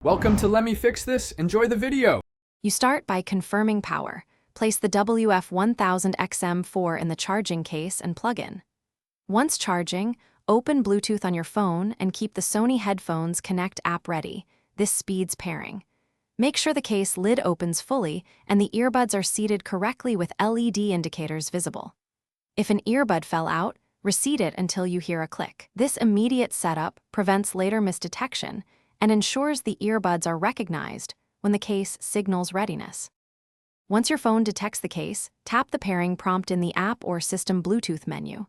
Welcome to Let Me Fix This. Enjoy the video. You start by confirming power. Place the WF-1000XM4 in the charging case and plug in. Once charging, open Bluetooth on your phone and keep the Sony Headphones Connect app ready. This speeds pairing. Make sure the case lid opens fully and the earbuds are seated correctly with LED indicators visible. If an earbud fell out, reseat it until you hear a click. This immediate setup prevents later misdetection and ensures the earbuds are recognized when the case signals readiness. Once your phone detects the case, tap the pairing prompt in the app or system Bluetooth menu.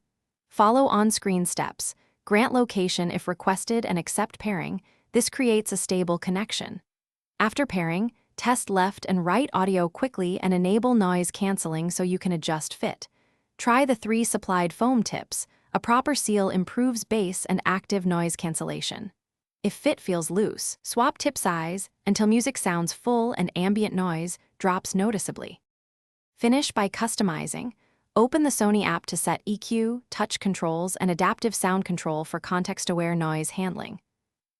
Follow on-screen steps, grant location if requested and accept pairing. This creates a stable connection. After pairing, test left and right audio quickly and enable noise canceling so you can adjust fit. Try the 3 supplied foam tips. A proper seal improves bass and active noise cancellation. If fit feels loose, swap tip size until music sounds full and ambient noise drops noticeably. Finish by customizing. Open the Sony app to set EQ, touch controls, and adaptive sound control for context-aware noise handling.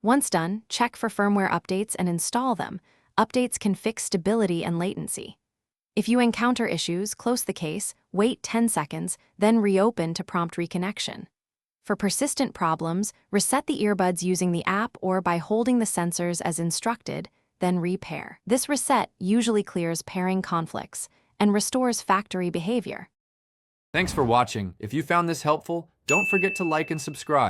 Once done, check for firmware updates and install them. Updates can fix stability and latency. If you encounter issues, close the case, wait 10 seconds, then reopen to prompt reconnection. For persistent problems, reset the earbuds using the app or by holding the sensors as instructed, then repair. This reset usually clears pairing conflicts and restores factory behavior. Thanks for watching. If you found this helpful, don't forget to like and subscribe.